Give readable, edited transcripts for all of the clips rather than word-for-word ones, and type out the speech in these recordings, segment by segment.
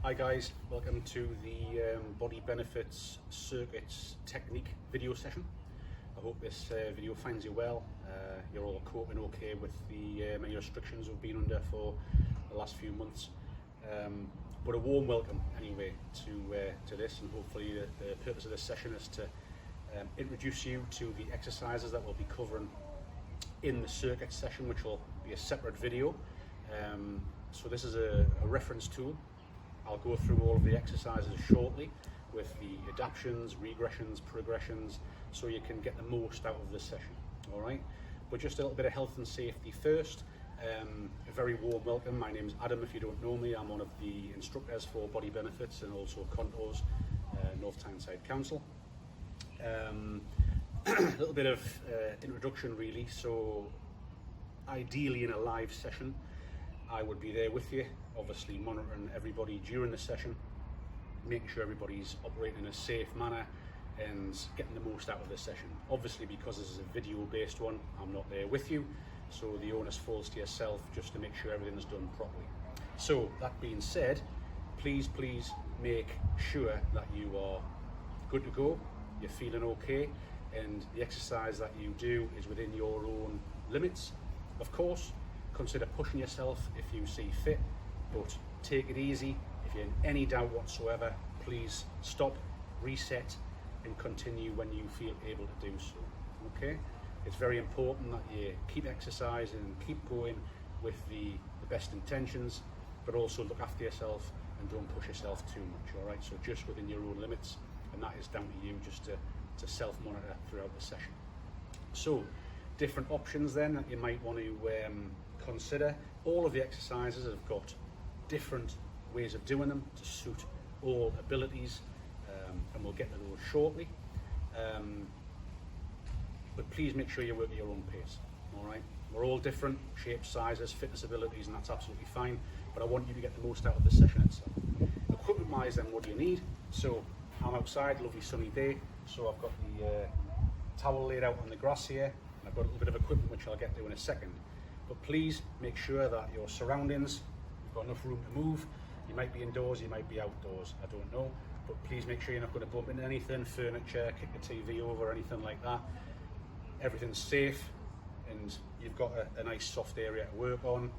Hi guys, welcome to the Body Benefits Circuits Technique video session. I hope this video finds you well. You're all coping okay with the many restrictions we've been under for the last few months. But a warm welcome anyway to this, and hopefully the purpose of this session is to introduce you to the exercises that we'll be covering in the circuit session, which will be a separate video. So this is a reference tool. I'll go through all of the exercises shortly with the adaptions, regressions, progressions, so you can get the most out of this session, all right? But just a little bit of health and safety first. A very warm welcome. My name is Adam, if you don't know me. I'm one of the instructors for Body Benefits and also Contours, North Tyneside Council. A little bit of introduction really. So ideally in a live session, I would be there with you, obviously monitoring everybody during the session, making sure everybody's operating in a safe manner and getting the most out of the session. Obviously, because this is a video-based one, I'm not there with you, so the onus falls to yourself just to make sure everything's done properly. So that being said, please make sure that you are good to go, you're feeling okay, and the exercise that you do is within your own limits. Of course, consider pushing yourself if you see fit, but take it easy. If you're in any doubt whatsoever, please stop, reset, and continue when you feel able to do so, okay? It's very important that you keep exercising and keep going with the best intentions, but also look after yourself and don't push yourself too much, all right? So just within your own limits, and that is down to you just to self-monitor throughout the session. So, different options then that you might want to consider. All of the exercises have got different ways of doing them to suit all abilities, and we'll get to those shortly. But please make sure you work at your own pace, all right? We're all different, shapes, sizes, fitness abilities, and that's absolutely fine, but I want you to get the most out of the session itself. Equipment-wise then, what do you need? So I'm outside, lovely sunny day, so I've got the towel laid out on the grass here, and I've got a little bit of equipment which I'll get to in a second. But please make sure that your surroundings, you've got enough room to move. You might be indoors, you might be outdoors, I don't know. But please make sure you're not going to bump into anything, furniture, kick the TV over, anything like that. Everything's safe, and you've got a nice soft area to work on.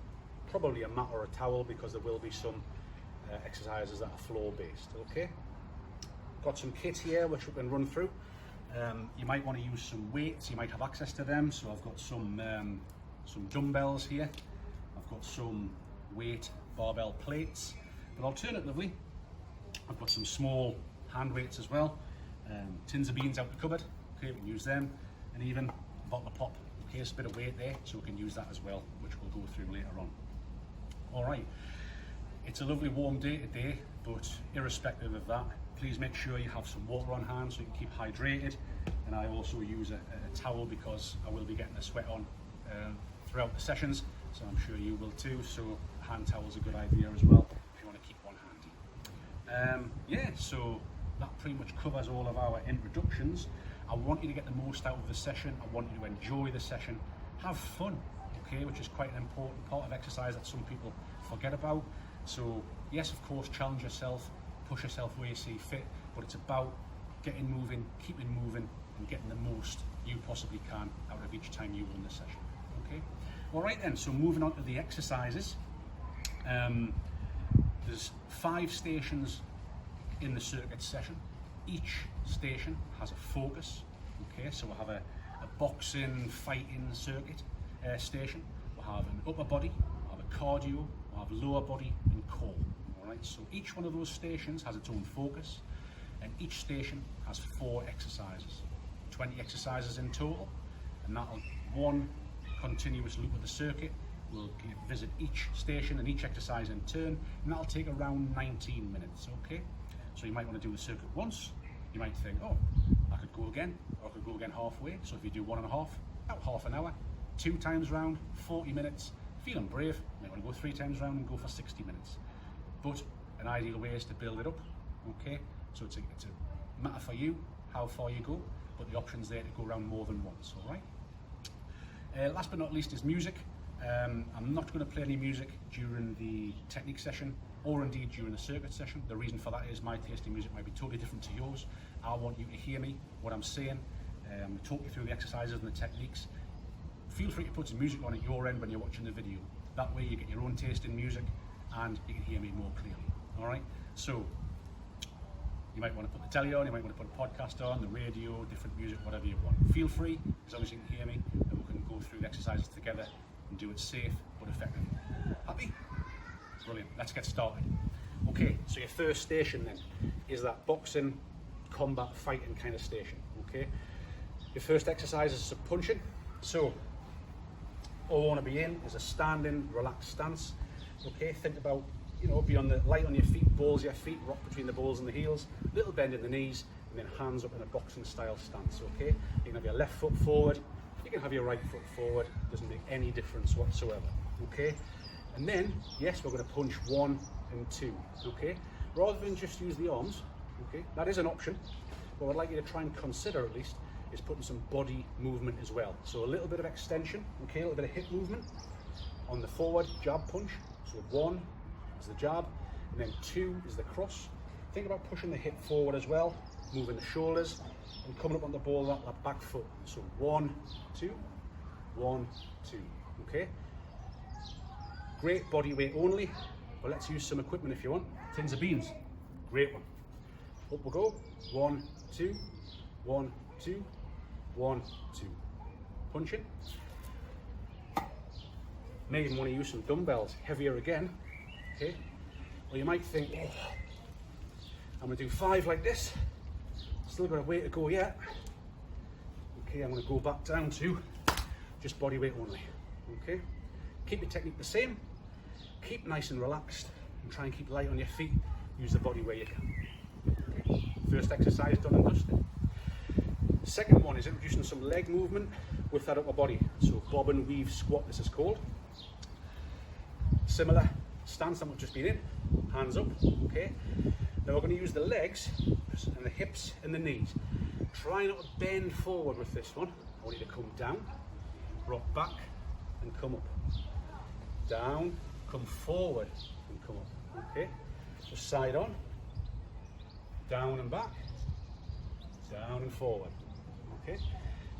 Probably a mat or a towel, because there will be some exercises that are floor-based, okay? Got some kit here which we can run through. You might want to use some weights, you might have access to them. So I've got some dumbbells here. I've got some weight barbell plates, but alternatively, I've got some small hand weights as well. Tins of beans out the cupboard, okay, we can use them, and even a bottle of pop, okay, it's a bit of weight there, so we can use that as well, which we'll go through later on. All right, it's a lovely warm day today, but irrespective of that, please make sure you have some water on hand so you can keep hydrated. And I also use a towel because I will be getting a sweat on throughout the sessions, so I'm sure you will too. So hand towel's a good idea as well if you want to keep one handy. Yeah, so that pretty much covers all of our introductions. I want you to get the most out of the session. I want you to enjoy the session, have fun, okay, which is quite an important part of exercise that some people forget about. So yes, of course, challenge yourself, push yourself where you see fit, but it's about getting moving, keeping moving, and getting the most you possibly can out of each time you run the session, okay? All right then, so moving on to the exercises. There's 5 stations in the circuit session. Each station has a focus, okay? So we'll have a boxing, fighting circuit station. We'll have an upper body, we'll have a cardio, we'll have lower body and core. Right, so each one of those stations has its own focus, and each station has 4 exercises, 20 exercises in total, and that'll one continuous loop of the circuit. We'll visit each station and each exercise in turn, and that'll take around 19 minutes, okay? So you might want to do the circuit once, you might think, oh, I could go again, or I could go again halfway. So if you do 1.5, about half an hour, 2 times round, 40 minutes, feeling brave, you might want to go 3 times round and go for 60 minutes. But an ideal way is to build it up, okay? So it's a matter for you how far you go, but the option's there to go around more than once, all right? Last but not least is music. I'm not going to play any music during the technique session or indeed during the circuit session. The reason for that is my taste in music might be totally different to yours. I want you to hear me, what I'm saying, talk you through the exercises and the techniques. Feel free to put some music on at your end when you're watching the video. That way you get your own taste in music and you can hear me more clearly. Alright, so you might want to put the telly on, you might want to put a podcast on, the radio, different music, whatever you want. Feel free, as long as you can hear me, and we can go through the exercises together and do it safe but effective. Happy? Brilliant, let's get started. Okay, so your first station then is that boxing, combat, fighting kind of station. Okay, your first exercise is some punching. So all I want to be in is a standing, relaxed stance. Okay, think about, be on the light on your feet, balls your feet, rock between the balls and the heels, little bend in the knees, and then hands up in a boxing style stance. Okay, you can have your left foot forward, you can have your right foot forward, doesn't make any difference whatsoever. Okay, and then yes, we're going to punch 1 and 2. Okay, rather than just use the arms. Okay, that is an option, but what I'd like you to try and consider at least is putting some body movement as well. So a little bit of extension, okay, a little bit of hip movement on the forward jab punch. So 1 is the jab, and then 2 is the cross. Think about pushing the hip forward as well, moving the shoulders, and coming up on the ball that back foot. So 1, 2, 1, 2, okay? Great body weight only, but let's use some equipment if you want. Tins of beans, great one. Up we go, 1, 2, 1, 2, 1, 2. Punching. May even want to use some dumbbells, heavier again. Okay, or you might think, oh, I'm going to do 5 like this, still got a way to go yet. Okay, I'm going to go back down to just body weight only. Okay, keep your technique the same, keep nice and relaxed, and try and keep light on your feet, use the body where you can. Okay. First exercise done and dusted. Second one is introducing some leg movement with that upper body. So bobbin weave squat, this is called. Similar stance that we've just been in, hands up, okay? Now we're going to use the legs and the hips and the knees. Try not to bend forward with this one. I want you to come down, rock back and come up. Down, come forward and come up, okay? Just side on, down and back, down and forward, okay?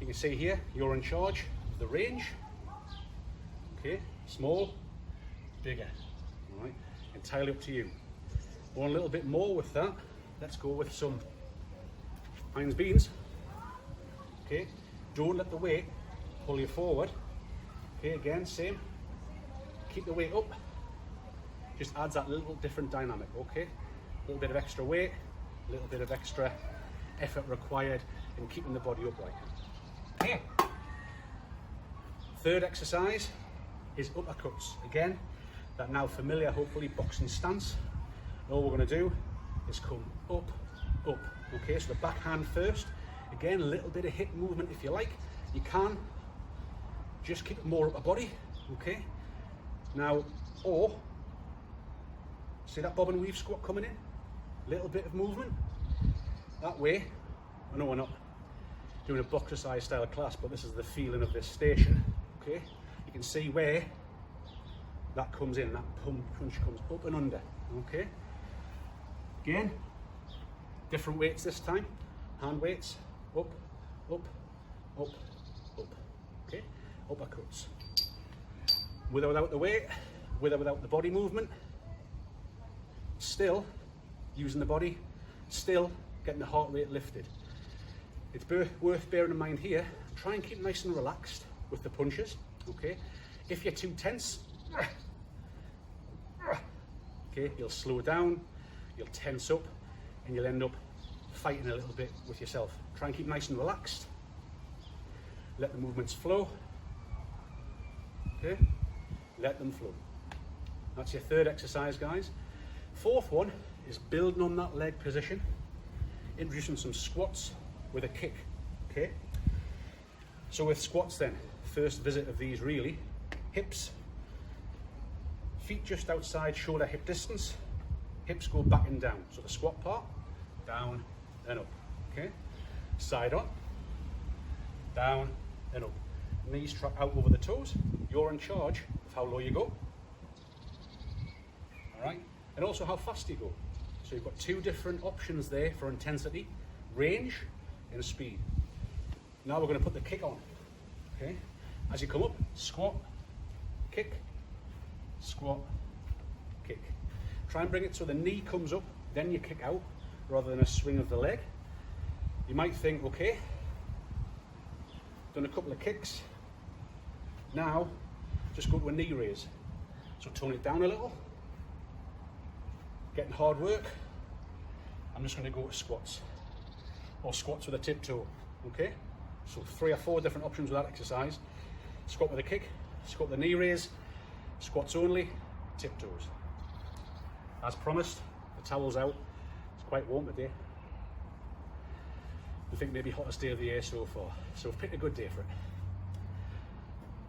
You can see here, you're in charge of the range, okay? Small, bigger. All right, entirely up to you. Want a little bit more with that? Let's go with some Heinz beans. Okay, don't let the weight pull you forward. Okay, again, same. Keep the weight up. Just adds that little different dynamic. Okay, a little bit of extra weight, a little bit of extra effort required in keeping the body upright. Okay. Third exercise is uppercuts. Again, that now familiar, hopefully, boxing stance. All we're going to do is come up, up. Okay, so the backhand first. Again, a little bit of hip movement if you like. You can just keep it more upper body. Okay. Now, or see that bobbin weave squat coming in? Little bit of movement. That way, I know we're not doing a boxercise style class, but this is the feeling of this station. Okay, you can see where that comes in, that punch comes up and under, okay? Again, different weights this time, hand weights, up, up, up, up, okay? Uppercuts. With or without the weight, with or without the body movement, still using the body, still getting the heart rate lifted. It's worth bearing in mind here, try and keep nice and relaxed with the punches, okay? If you're too tense, okay, you'll slow down, you'll tense up, and you'll end up fighting a little bit with yourself. Try and keep nice and relaxed. Let the movements flow. Okay, let them flow. That's your third exercise, guys. Fourth one is building on that leg position, introducing some squats with a kick. Okay, so with squats then, first visit of these really, hips, feet just outside shoulder hip distance, hips go back and down. So the squat part, down and up, okay? Side on, down and up. knees track out over the toes. You're in charge of how low you go. All right, and also how fast you go. So you've got two different options there for intensity, range and speed. Now we're going to put the kick on. Okay, as you come up, squat, kick, squat, kick. Try and bring it so the knee comes up, then you kick out, rather than a swing of the leg. You might think, okay, done a couple of kicks. Now, just go to a knee raise. So tone it down a little. Getting hard work. I'm just going to go to squats. Or squats with a tip toe, okay? So 3 or 4 different options with that exercise. Squat with a kick, squat with a knee raise, squats only, tiptoes. As promised, the towel's out. It's quite warm today. I think maybe hottest day of the year so far. So we've picked a good day for it.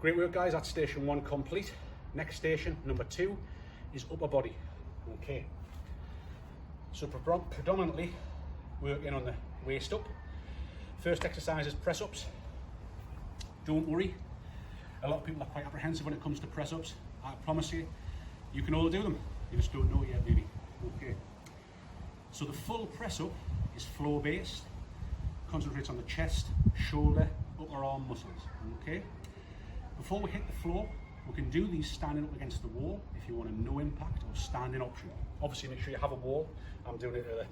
Great work, guys. That's station 1 complete. Next station, number 2, is upper body. Okay. So predominantly working on the waist up. First exercise is press ups. Don't worry. A lot of people are quite apprehensive when it comes to press ups. I promise you, you can all do them. You just don't know it yet, maybe. Okay. So the full press up is floor based. Concentrates on the chest, shoulder, upper arm muscles. Okay. Before we hit the floor, we can do these standing up against the wall if you want a no impact or standing option. Obviously, make sure you have a wall. I'm doing it at a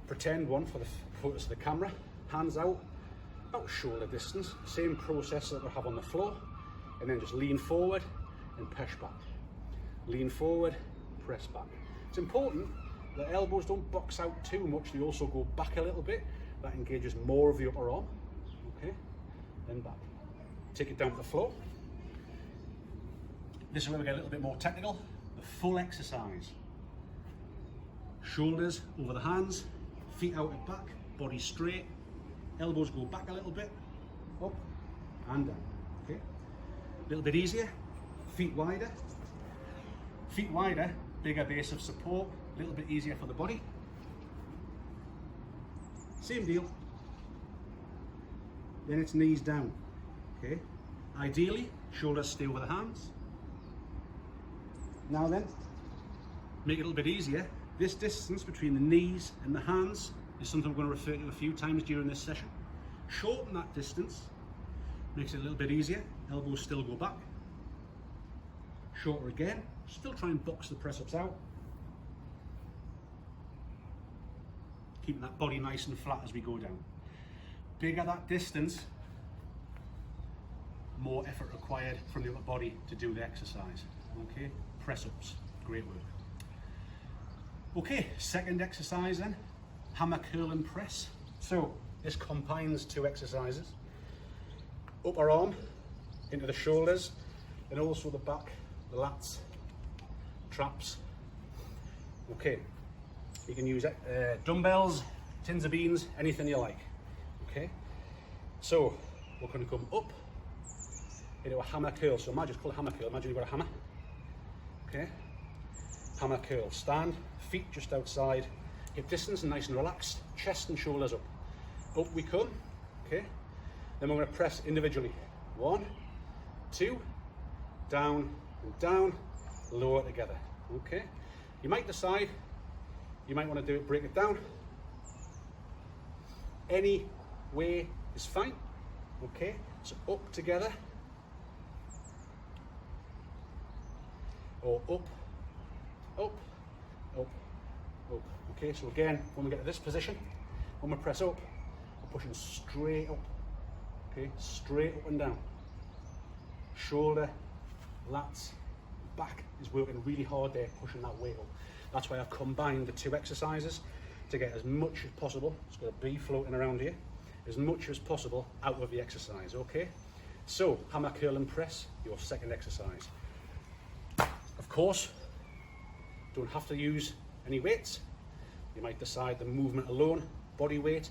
pretend one for the focus of the camera. Hands out, about shoulder distance. Same process that we have on the floor, and then just lean forward and push back. Lean forward, press back. It's important that elbows don't box out too much. They also go back a little bit. That engages more of the upper arm. Okay, then back. Take it down to the floor. This is where we get a little bit more technical. The full exercise. Shoulders over the hands, feet out and back, body straight, elbows go back a little bit, up and down. Okay, a little bit easier, feet wider, bigger base of support, a little bit easier for the body. Same deal. Then it's knees down. Okay, ideally shoulders stay over the hands. Now then, make it a little bit easier. This distance between the knees and the hands is something we're going to refer to a few times during this session. Shorten that distance, makes it a little bit easier. Elbows still go back. Shorter again, still try and box the press ups out. Keeping that body nice and flat as we go down. Bigger that distance, more effort required from the upper body to do the exercise. Okay, press ups, great work. Okay, second exercise then, hammer curl and press. So this combines 2 exercises. Upper arm into the shoulders and also the back, the lats, traps. Okay, you can use dumbbells, tins of beans, anything you like. Okay, so we're going to come up into a hammer curl. So imagine, call it hammer curl, imagine you've got a hammer. Okay, hammer curl, stand, feet just outside, hip distance and nice and relaxed, chest and shoulders up. Up we come, okay? Then we're going to press individually. 1, 2, down and down, lower together, okay? You might decide, you might want to do it, break it down. Any way is fine, okay? So up together, or up, up, up, up. Okay, so again, when we get to this position, when we press up, we're pushing straight up. Okay, straight up and down. Shoulder, lats, back is working really hard there, pushing that weight up. That's why I've combined the 2 exercises to get as much as possible. It's got a bee floating around here. As much as possible out of the exercise, okay? So, hammer curl and press, your second exercise. Of course, don't have to use any weights. You might decide the movement alone, body weight,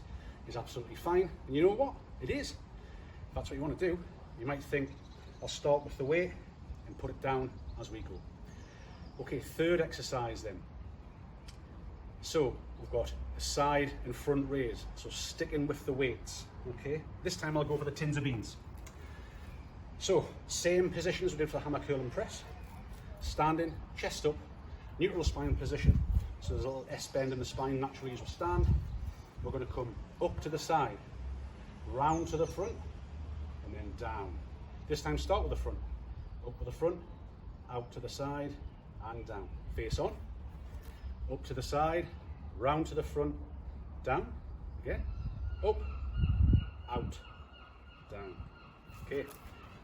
is absolutely fine. And you know what? It is. If that's what you want to do, you might think, I'll start with the weight and put it down as we go. Okay, third exercise then. So we've got a side and front raise. So sticking with the weights, okay? This time I'll go for the tins of beans. So, same position as we did for hammer curl and press. Standing, chest up, neutral spine position. So there's a little S bend in the spine naturally as we stand. We're going to come up to the side, round to the front, and then down. This time start with the front. Up with the front, out to the side, and down. Face on. Up to the side, round to the front, down. Again. Up, out, down. Okay.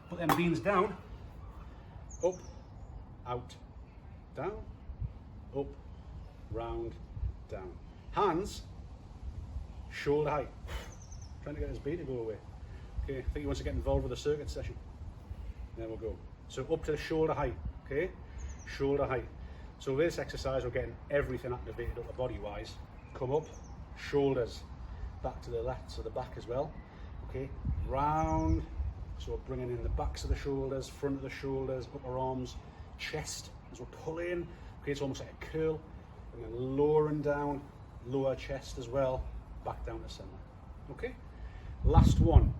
Put them beans down. Up, out, down, up, round, down. Hands, shoulder height. Trying to get his beat to go away. Okay, I think he wants to get involved with the circuit session. There we go. So up to the shoulder height, okay? Shoulder height. So with this exercise, we're getting everything activated upper body wise. Come up, shoulders, back to the left, so the back as well. Okay, round. So we're bringing in the backs of the shoulders, front of the shoulders, upper arms, chest as we're pulling. Okay, it's almost like a curl. And then lowering down, lower chest as well, back down to center. Okay, last one,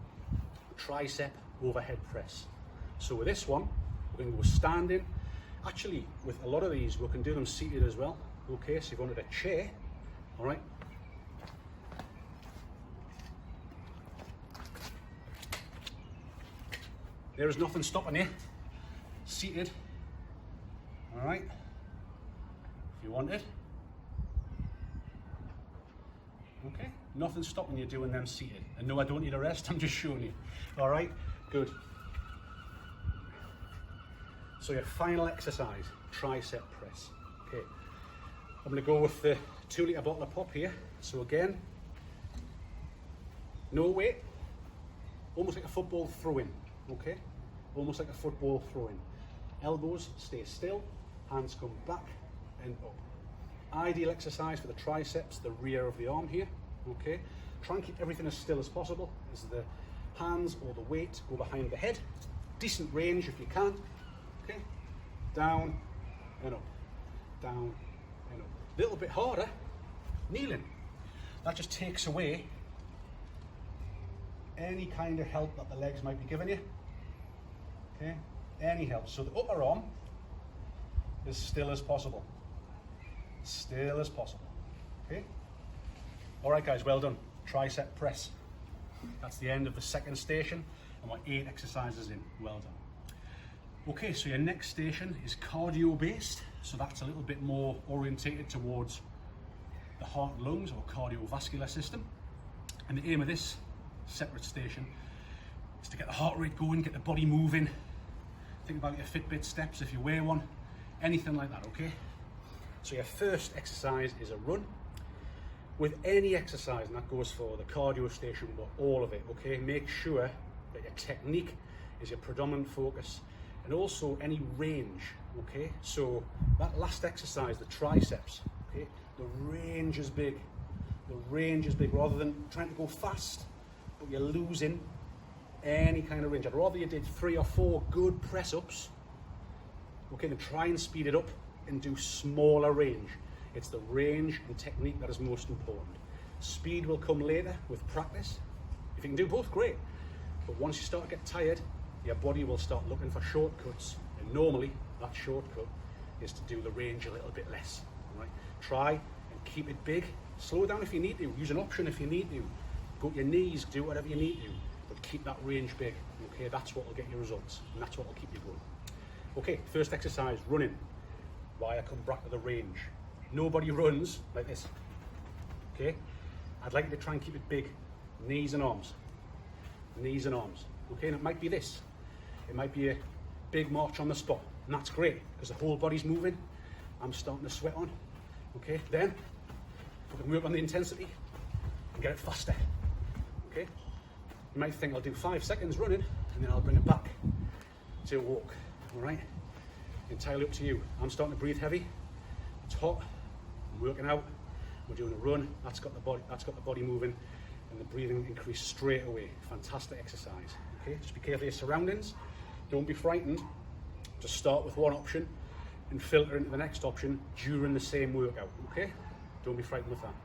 tricep overhead press. So with this one, we're going to go standing. Actually, with a lot of these, we can do them seated as well. Okay, so if you wanted a chair, all right. There is nothing stopping you. Seated. All right. If you want it. Okay. Nothing stopping you doing them seated. And no, I don't need a rest. I'm just showing you. All right. Good. So your final exercise, tricep press. Okay. I'm going to go with the 2 litre bottle of pop here. So again, no weight. Almost like a football throw-in. Okay, almost like a football throw-in. Elbows stay still, hands come back and up. Ideal exercise for the triceps, the rear of the arm here. Okay, try and keep everything as still as possible as the hands or the weight go behind the head. Decent range if you can. Okay, down and up, down and up. A little bit harder, kneeling. That just takes away any kind of help that the legs might be giving you. Okay, any help. So the upper arm is still as possible. Still as possible. Okay. All right, guys, well done. Tricep press. That's the end of the second station, and we're 8 exercises in. Well done. Okay, so your next station is cardio based. So that's a little bit more orientated towards the heart and lungs or cardiovascular system. And the aim of this separate station is to get the heart rate going, get the body moving. Think about your Fitbit steps if you wear one, anything like that, okay? So your first exercise is a run. With any exercise, and that goes for the cardio station, but all of it, okay? Make sure that your technique is your predominant focus, and also any range, okay? So that last exercise, the triceps, okay? The range is big. The range is big, rather than trying to go fast, but you're losing any kind of range. I'd rather you did 3 or 4 good press-ups, okay, then try and speed it up and do smaller range. It's the range and technique that is most important. Speed will come later with practice. If you can do both, great. But once you start to get tired, your body will start looking for shortcuts. And normally, that shortcut is to do the range a little bit less. All right? Try and keep it big. Slow down if you need to. Use an option if you need to. Go to your knees, do whatever you need to. But keep that range big. Okay, that's what will get you results. And that's what will keep you going. Okay, first exercise, running. Why I come back to the range. Nobody runs like this. Okay? I'd like you to try and keep it big. Knees and arms. Knees and arms. Okay, and it might be this. It might be a big march on the spot. And that's great, because the whole body's moving. I'm starting to sweat on. Okay, then we can work on the intensity and get it faster. Okay? You might think I'll do 5 seconds running and then I'll bring it back to a walk. Alright? Entirely up to you. I'm starting to breathe heavy. It's hot. I'm working out. We're doing a run. That's got the body moving, and the breathing increased straight away. Fantastic exercise. Okay, just be careful of your surroundings. Don't be frightened. Just start with one option and filter into the next option during the same workout. Okay? Don't be frightened with that.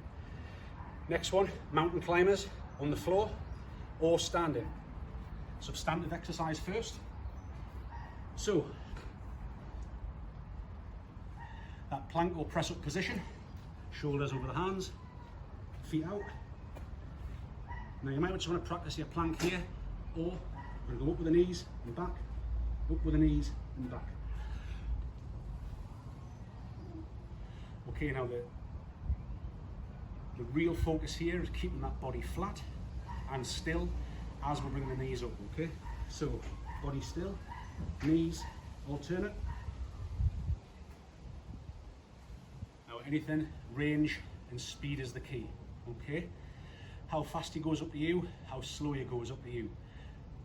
Next one, mountain climbers on the floor or standing. Substantive exercise first. So, that plank or press up position, shoulders over the hands, feet out. Now you might just want to practice your plank here, or we're going to go up with the knees and back, up with the knees and back. Okay, now the real focus here is keeping that body flat and still as we bring the knees up, okay? So, body still, knees alternate. Now anything, range and speed is the key, okay? How fast he goes up to you, how slow he goes up to you.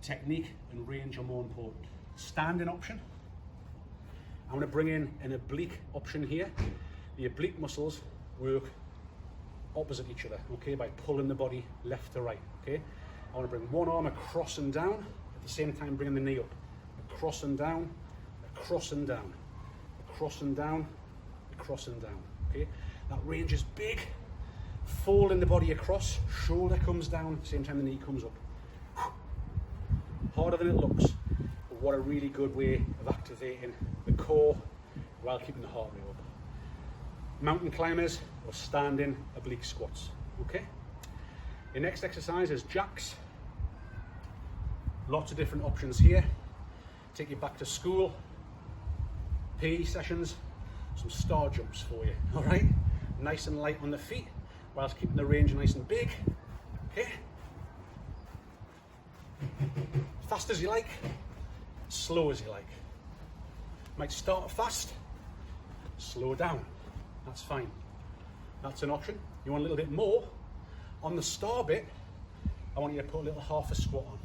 Technique and range are more important. Standing option. I'm going to bring in an oblique option here. The oblique muscles work opposite each other, okay, by pulling the body left to right, okay? I want to bring one arm across and down, at the same time bringing the knee up. Across and down, across and down, across and down, across and down, okay? That range is big. Folding the body across, shoulder comes down, at the same time the knee comes up. Harder than it looks, but what a really good way of activating the core while keeping the heart rate up. Mountain climbers or standing oblique squats, okay? Your next exercise is jacks. Lots of different options here. Take you back to school, PE sessions, some star jumps for you, all right? Nice and light on the feet, whilst keeping the range nice and big, okay? Fast as you like, slow as you like. Might start fast, slow down, that's fine. That's an option. You want a little bit more? On the star bit, I want you to put a little half a squat on,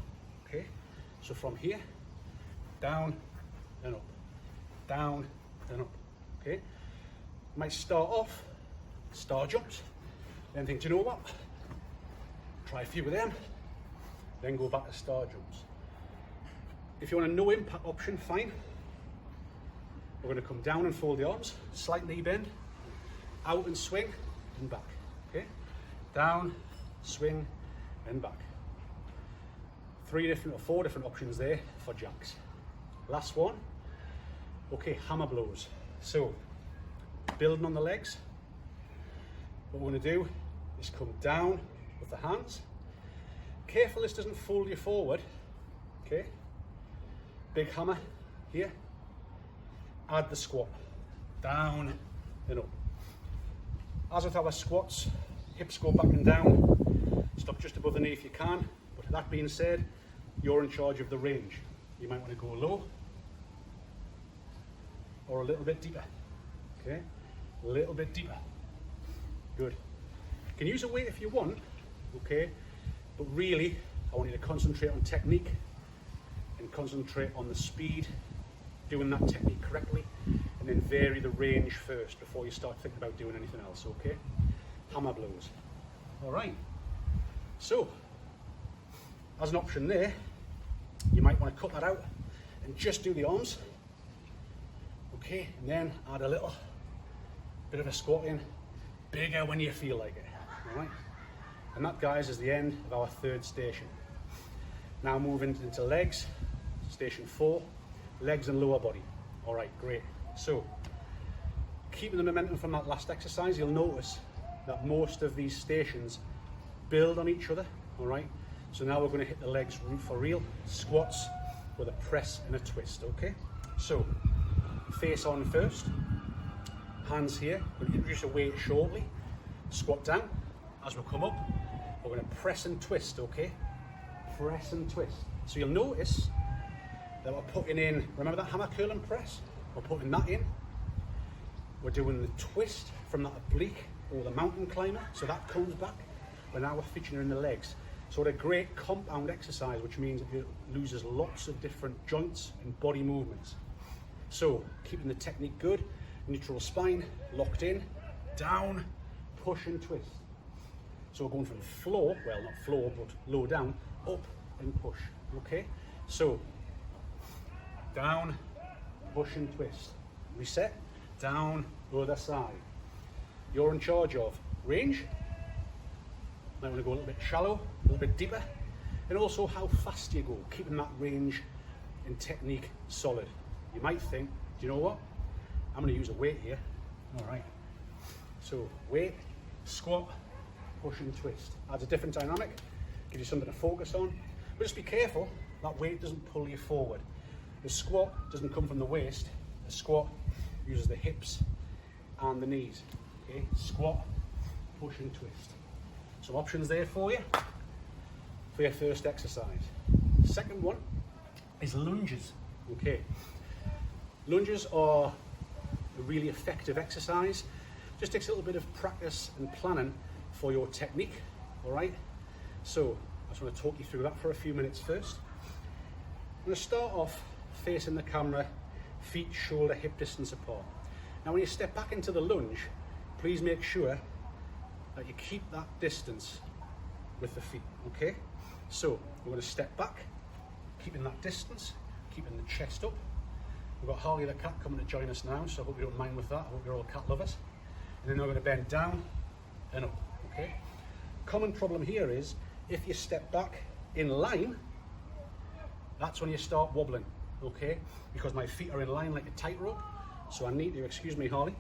okay? So from here, down and up, down and up, okay? Might start off, star jumps, then think, do you know what? Try a few of them, then go back to star jumps. If you want a no impact option, fine. We're going to come down and fold the arms, slight knee bend, out and swing and back, okay? Down, swing and back. 4 different options there for jacks. Last one, okay, hammer blows. So, building on the legs, what we're going to do is come down with the hands. Careful this doesn't fold you forward, okay? Big hammer here. Add the squat, down and up. As with our squats, hips go back and down. Stop just above the knee if you can. But that being said, you're in charge of the range. You might want to go low or a little bit deeper, okay? A little bit deeper. Good. You can use a weight if you want, okay? But really, I want you to concentrate on technique and concentrate on the speed, doing that technique correctly, and then vary the range first before you start thinking about doing anything else, okay? Hammer blows. All right. So, as an option there, you might want to cut that out and just do the arms, okay? And then add a little bit of a squat in, bigger when you feel like it, all right? And that, guys, is the end of our third station. Now moving into legs, station 4, legs and lower body. All right, great. So, keeping the momentum from that last exercise, you'll notice that most of these stations build on each other, all right? So now we're going to hit the legs for real, squats with a press and a twist, okay? So, face on first, hands here, we're going to introduce a weight shortly, squat down. As we come up, we're going to press and twist, okay? Press and twist. So you'll notice that we're putting in, remember that hammer curl and press? We're putting that in. We're doing the twist from that oblique or the mountain climber, so that comes back. But now we're featuring the legs. So what a great compound exercise, which means it loses lots of different joints and body movements. So keeping the technique good, neutral spine, locked in, down, push and twist. So we're going from floor, well not floor, but low down, up and push, okay? So, down, push and twist. Reset, down, other side. You're in charge of range. Now we're going to go a little bit shallow, a little bit deeper, and also how fast you go, keeping that range and technique solid, You might think, do you know what? I'm going to use a weight here. All right. So weight, squat, push and twist. Adds a different dynamic, gives you something to focus on. But just be careful that weight doesn't pull you forward. The squat doesn't come from the waist. The squat uses the hips and the knees. Okay, squat, push and twist. Some options there for you for your first exercise. Second one is lunges. Okay, lunges are a really effective exercise. Just takes a little bit of practice and planning for your technique. All right, so I just want to talk you through that for a few minutes first. I'm going to start off facing the camera, feet shoulder hip distance apart. Now when you step back into the lunge, please make sure that you keep that distance with the feet. Okay, so we're going to step back, keeping that distance, keeping the chest up. We've got Harley the cat coming to join us now, so I hope you don't mind with that. I hope you're all cat lovers. And then we're going to bend down and up. Okay, common problem here is if you step back in line, that's when you start wobbling. Okay, because my feet are in line like a tightrope, so I need to, excuse me Harley,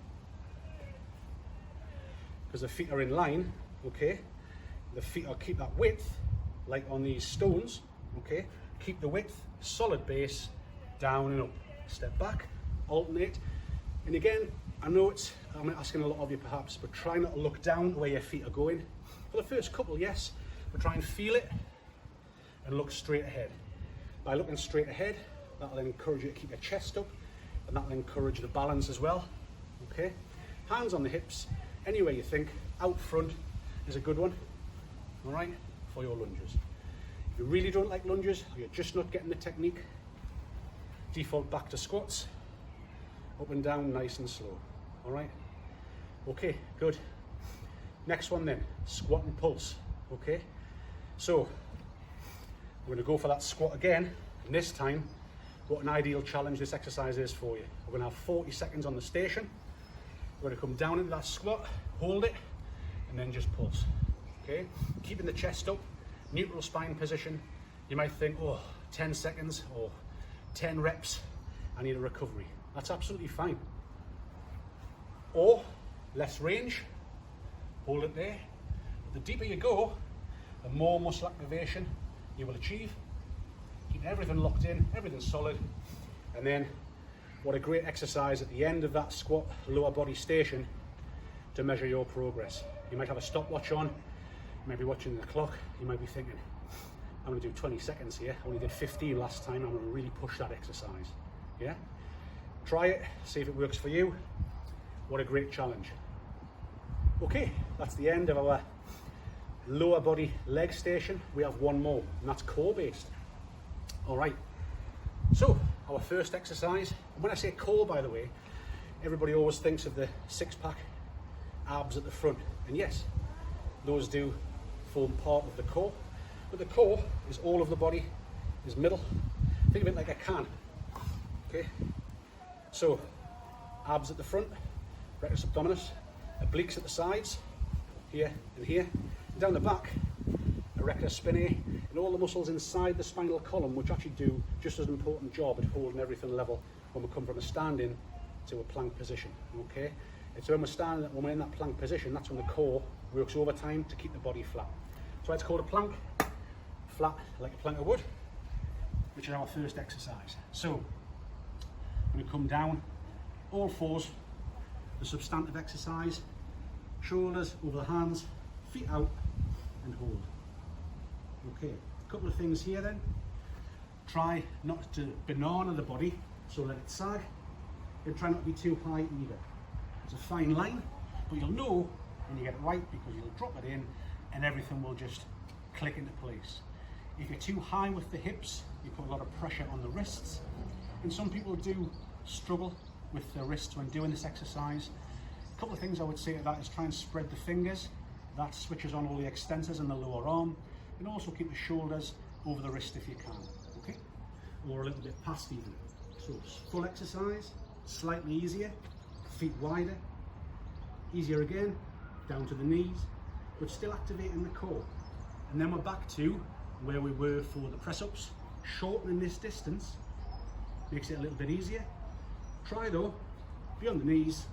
because the feet are in line. Okay, the feet will keep that width like on these stones. Okay, keep the width, solid base, down and up, step back, alternate. And again, I know I'm asking a lot of you perhaps, but try not to look down where your feet are going. For the first couple, yes, but try and feel it and look straight ahead. By looking straight ahead, that'll encourage you to keep your chest up, and that'll encourage the balance as well. Okay, hands on the hips, anywhere you think, out front is a good one. All right, for your lunges. If you really don't like lunges, or you're just not getting the technique, default back to squats, up and down nice and slow. All right, okay, good. Next one then, squat and pulse. Okay, so we're going to go for that squat again, and this time what an ideal challenge this exercise is for you. We're going to have 40 seconds on the station. We're going to come down into that squat, hold it, and then just pulse. Okay, keeping the chest up, neutral spine position. You might think, oh, 10 seconds or 10 reps, I need a recovery. That's absolutely fine. Or less range, hold it there. The deeper you go, the more muscle activation you will achieve. Keep everything locked in, everything solid. And then what a great exercise at the end of that squat lower body station to measure your progress. You might have a stopwatch on, you might be watching the clock, you might be thinking, I'm going to do 20 seconds here, I only did 15 last time, I'm going to really push that exercise. Yeah? Try it, see if it works for you. What a great challenge. Okay, that's the end of our lower body leg station. We have one more, and that's core based. All right, so our first exercise, and when I say core, by the way, everybody always thinks of the six-pack abs at the front, and yes, those do form part of the core, but the core is all of the body, is middle. Think of it like a can. Okay, so abs at the front, rectus abdominis, obliques at the sides, here and here, and down the back, rectus spinae, and all the muscles inside the spinal column, which actually do just as important job at holding everything level when we come from a standing to a plank position. Okay, it's when we're standing, when we're in that plank position, that's when the core works overtime to keep the body flat. So it's called a plank, flat like a plank of wood, which is our first exercise. So I'm going to come down, all fours, the substantive exercise, shoulders over the hands, feet out, and hold. Okay, a couple of things here then. Try not to banana the body, so let it sag, and try not to be too high either. It's a fine line, but you'll know when you get it right because you'll drop it in and everything will just click into place. If you're too high with the hips, you put a lot of pressure on the wrists, and some people do struggle with their wrists when doing this exercise. A couple of things I would say to that is try and spread the fingers. That switches on all the extensors in the lower arm, and also keep the shoulders over the wrist if you can, okay? Or a little bit past even. So full exercise, slightly easier, feet wider, easier again, down to the knees, but still activating the core. And then we're back to where we were for the press-ups. Shortening this distance makes it a little bit easier, Try though, be on the knees,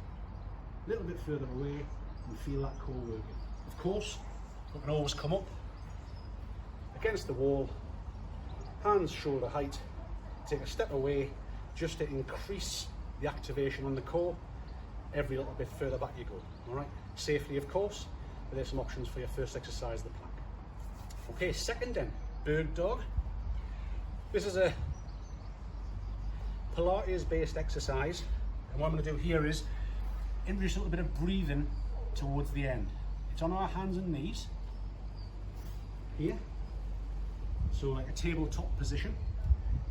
a little bit further away, and feel that core working. Of course, we can always come up against the wall, hands shoulder height, take a step away just to increase the activation on the core. Every little bit further back you go, all right? Safely, of course, but there's some options for your first exercise of the plank. Okay, second then, bird dog. This is a Pilates-based exercise, and what I'm going to do here is introduce a little bit of breathing towards the end. It's on our hands and knees, here, so like a tabletop position,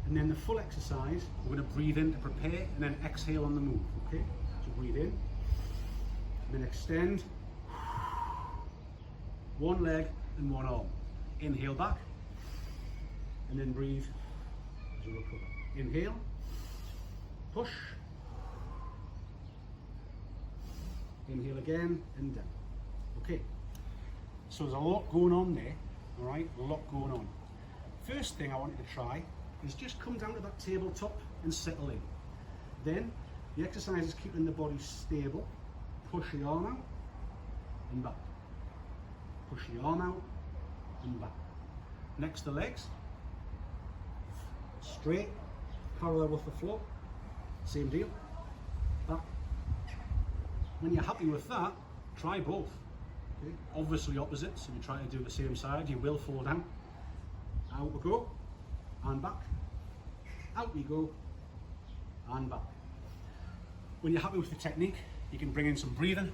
and then the full exercise, we're going to breathe in to prepare, and then exhale on the move, okay? So breathe in, and then extend, one leg and one arm. Inhale back, and then breathe as you recover. Inhale, push, inhale again, and down. Okay, so there's a lot going on there, all right, a lot going on. First thing I want you to try is just come down to that tabletop and settle in. Then the exercise is keeping the body stable. Push the arm out and back. Push the arm out and back. Next the legs, straight, parallel with the floor, same deal, back. When you're happy with that, try both. Okay? Obviously opposites, if you try to do the same side, you will fall down. Out we go, and back. Out we go, and back. When you're happy with the technique, you can bring in some breathing.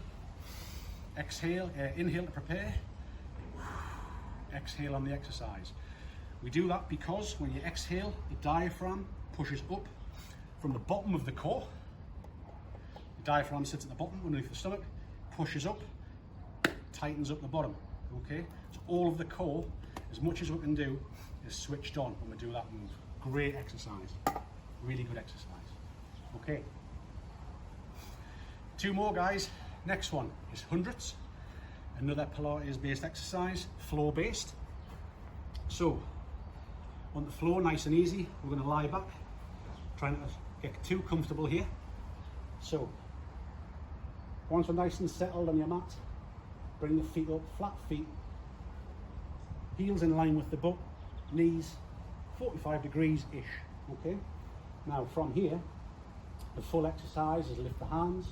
Exhale, inhale to prepare. Exhale on the exercise. We do that because when you exhale, the diaphragm pushes up from the bottom of the core. The diaphragm sits at the bottom underneath the stomach, pushes up, tightens up the bottom. Okay, so all of the core, as much as we can do, is switched on when we do that move. Great exercise, really good exercise. Okay, two more guys. Next one is hundreds. Another Pilates-based exercise, floor-based. So, on the floor, nice and easy, we're going to lie back, trying not to get too comfortable here. So, once we're nice and settled on your mat, bring the feet up, flat feet, heels in line with the butt, knees 45 degrees-ish, okay? Now, from here, the full exercise is lift the hands,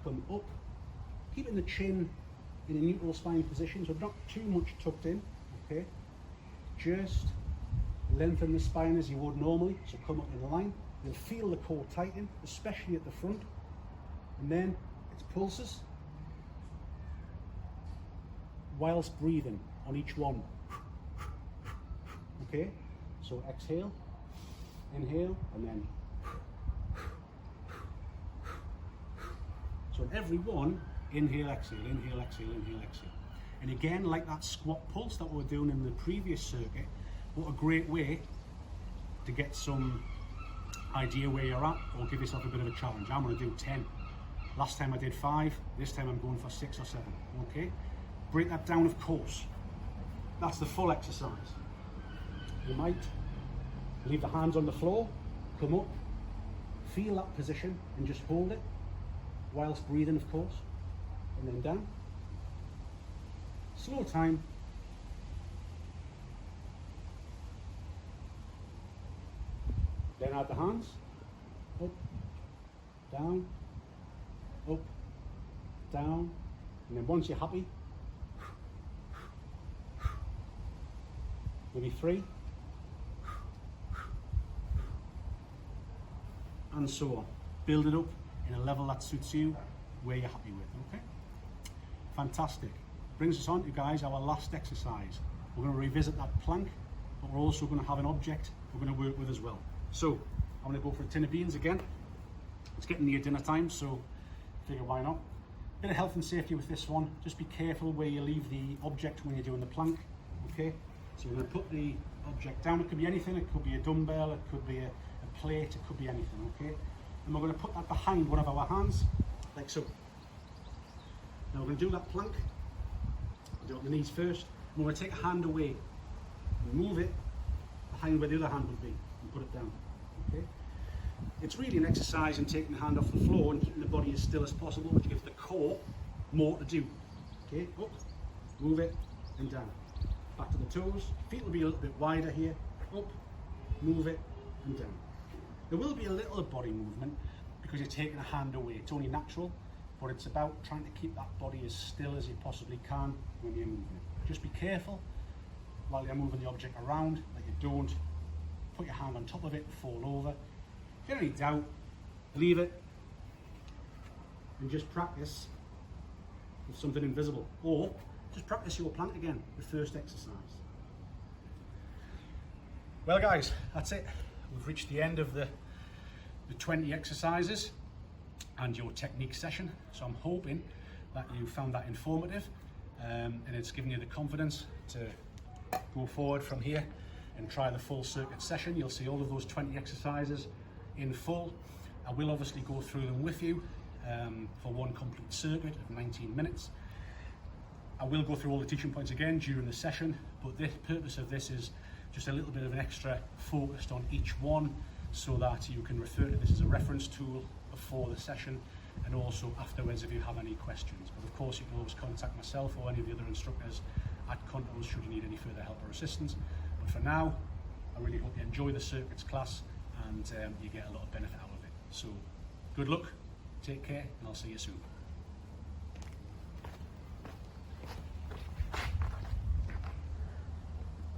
come up, keeping the chin in a neutral spine position, so not too much tucked in, okay? Just lengthen the spine as you would normally, so come up in line. You'll feel the core tighten, especially at the front. And then it's pulses, whilst breathing on each one. Okay, so exhale, inhale, and then. So in every one, inhale, exhale, inhale, exhale, inhale, exhale. And again, like that squat pulse that we were doing in the previous circuit, what a great way to get some idea where you're at, or give yourself a bit of a challenge. I'm going to do 10. Last time I did 5, this time I'm going for 6 or 7, okay? Break that down, of course. That's the full exercise. You might leave the hands on the floor, come up, feel that position, and just hold it, whilst breathing, of course, and then down. Slow time. Then add the hands, up, down, up, down, and then once you're happy, maybe 3, and so on. Build it up in a level that suits you, where you're happy with, okay? Fantastic. Brings us on to, guys, our last exercise. We're going to revisit that plank, but we're also going to have an object we're going to work with as well. So, I'm going to go for a tin of beans again. It's getting near dinner time, so figure why not. Bit of health and safety with this one. Just be careful where you leave the object when you're doing the plank, okay? So we're going to put the object down. It could be anything. It could be a dumbbell, it could be a plate, it could be anything, okay? And we're going to put that behind one of our hands, like so. Now we're going to do that plank. Do it on the knees first. And we're going to take a hand away and move it behind where the other hand would be and put it down, okay? It's really an exercise in taking the hand off the floor and keeping the body as still as possible, which gives the core more to do. Okay, up, move it, and down. Back to the toes. Feet will be a little bit wider here. Up, move it, and down. There will be a little body movement because you're taking a hand away. It's only natural, but it's about trying to keep that body as still as you possibly can when you're moving it. Just be careful while you're moving the object around that you don't put your hand on top of it and fall over. If you have any doubt, leave it and just practice with something invisible, or just practice your plank again, the first exercise. Well guys, that's it. We've reached the end of the 20 exercises and your technique session. So I'm hoping that you found that informative and it's given you the confidence to go forward from here and try the full circuit session. You'll see all of those 20 exercises in full. I will obviously go through them with you for one complete circuit of 19 minutes. I will go through all the teaching points again during the session, but the purpose of this is just a little bit of an extra focused on each one so that you can refer to this as a reference tool before the session and also afterwards if you have any questions. But of course you can always contact myself or any of the other instructors at Contos should you need any further help or assistance. But for now, I really hope you enjoy the circuits class and you get a lot of benefit out of it. So good luck, take care, and I'll see you soon.